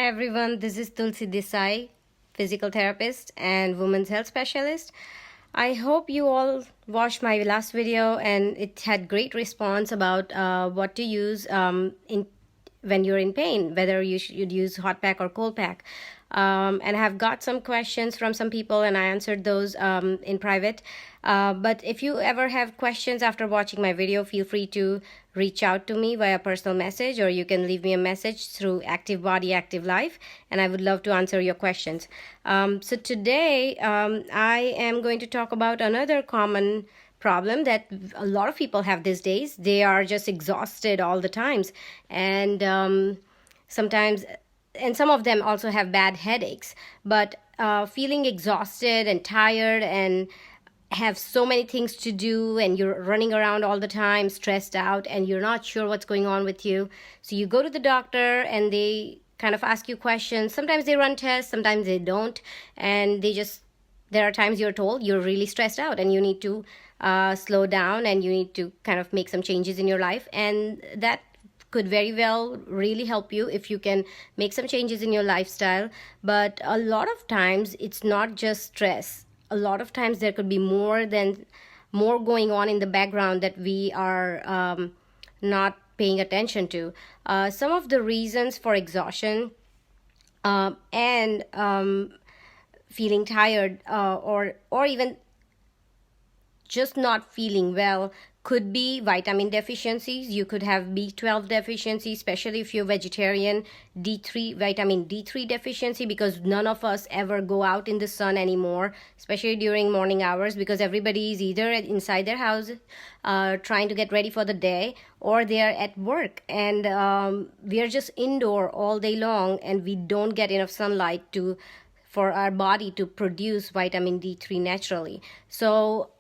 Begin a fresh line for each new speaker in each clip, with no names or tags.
Hi everyone, this is Tulsi Desai, physical therapist and women's health specialist. I hope you all watched my last video and it had great response about what to use when you're in pain, whether you should use hot pack or cold pack. And I have got some questions from some people and I answered those in private. But if you ever have questions after watching my video, feel free to reach out to me via personal message, or you can leave me a message through Active Body, Active Life, and I would love to answer your questions. So today I am going to talk about another common problem that a lot of people have these days. They are just exhausted all the times, and sometimes, and some of them also have bad headaches, but feeling exhausted and tired and have so many things to do, and you're running around all the time stressed out and you're not sure what's going on with you. So you go to the doctor and they kind of ask you questions. Sometimes they run tests, sometimes they don't, and there are times you're told you're really stressed out and you need to slow down and you need to kind of make some changes in your life, and that could very well really help you if you can make some changes in your lifestyle. But a lot of times it's not just stress. A lot of times there could be more going on in the background that we are not paying attention to. Some of the reasons for exhaustion and feeling tired or even just not feeling well could be vitamin deficiencies. You could have B12 deficiency, especially if you're vegetarian, vitamin D3 deficiency, because none of us ever go out in the sun anymore, especially during morning hours, because everybody is either inside their house trying to get ready for the day, or they are at work, and we are just indoor all day long, and we don't get enough sunlight for our body to produce vitamin D3 naturally. So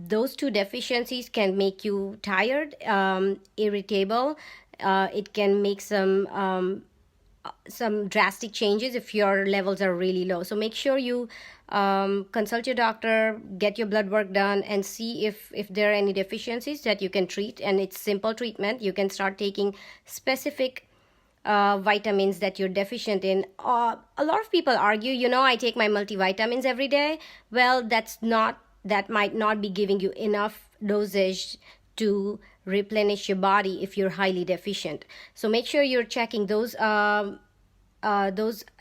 those two deficiencies can make you tired, irritable. It can make some drastic changes if your levels are really low. So make sure you consult your doctor, get your blood work done, and see if there are any deficiencies that you can treat. And it's simple treatment. You can start taking specific vitamins that you're deficient in. A lot of people argue, I take my multivitamins every day. Well, that might not be giving you enough dosage to replenish your body if you're highly deficient. So make sure you're checking those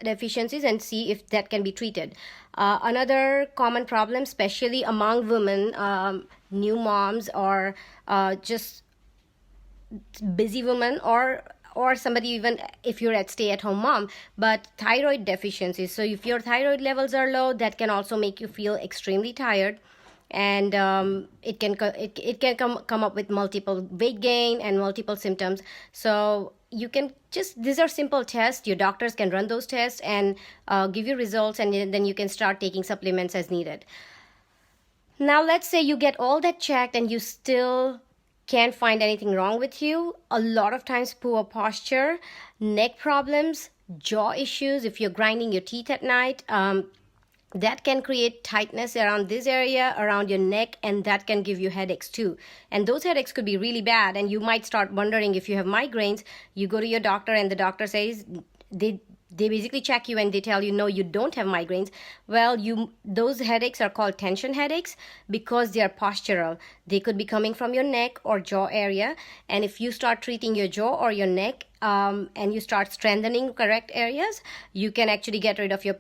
deficiencies and see if that can be treated. Another common problem, especially among women, new moms, or just busy women, or somebody, even if you're at stay-at-home mom, but thyroid deficiencies. So if your thyroid levels are low, that can also make you feel extremely tired, and it can come up with multiple weight gain and multiple symptoms. So you can these are simple tests. Your doctors can run those tests and give you results, and then you can start taking supplements as needed. Now let's say you get all that checked and you still can't find anything wrong with you. A lot of times poor posture, neck problems, jaw issues. If you're grinding your teeth at night, that can create tightness around this area, around your neck, and that can give you headaches too. And those headaches could be really bad, and you might start wondering if you have migraines. You go to your doctor and the doctor says they basically check you and they tell you, no, you don't have migraines. Well, those headaches are called tension headaches because they are postural. They could be coming from your neck or jaw area. And if you start treating your jaw or your neck and you start strengthening correct areas, you can actually get rid of your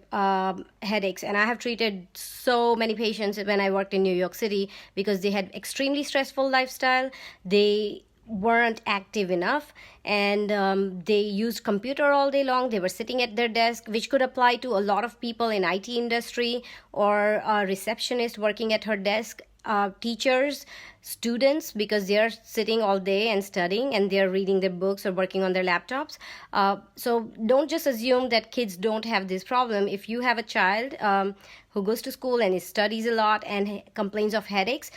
headaches. And I have treated so many patients when I worked in New York City because they had extremely stressful lifestyle. They weren't active enough, and they used computer all day long. They were sitting at their desk, which could apply to a lot of people in IT industry, or a receptionist working at her desk, teachers, students, because they're sitting all day and studying, and they're reading their books or working on their laptops. So don't just assume that kids don't have this problem. If you have a child who goes to school and studies a lot and complains of headaches,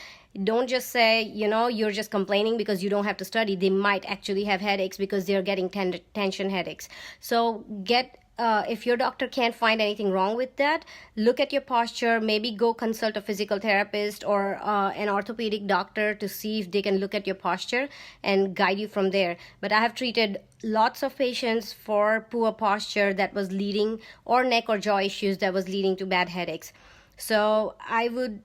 don't just say, you're just complaining because you don't have to study. They might actually have headaches because they're getting tension headaches. So get if your doctor can't find anything wrong with that, look at your posture, maybe go consult a physical therapist or an orthopedic doctor to see if they can look at your posture and guide you from there. But I have treated lots of patients for poor posture that was leading, or neck or jaw issues that was leading to bad headaches. So I would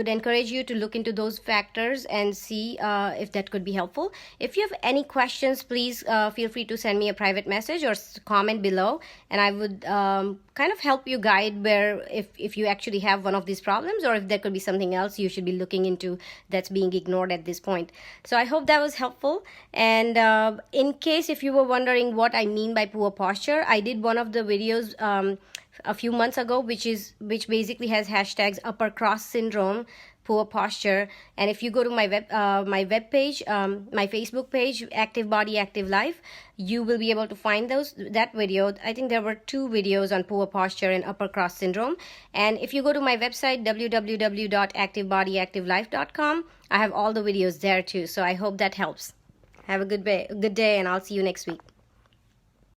encourage you to look into those factors and see if that could be helpful. If you have any questions, please feel free to send me a private message or comment below, and I would kind of help you guide where if you actually have one of these problems, or if there could be something else you should be looking into that's being ignored at this point. So I hope that was helpful. And in case if you were wondering what I mean by poor posture, I did one of the videos a few months ago, which basically has hashtags upper cross syndrome, poor posture. And if you go to my web page, my Facebook page, Active Body Active Life, you will be able to find that video. I think there were 2 videos on poor posture and upper cross syndrome. And if you go to my website, www.activebodyactivelife.com, I have all the videos there too. So I hope that helps. Have a good day, and I'll see you next week.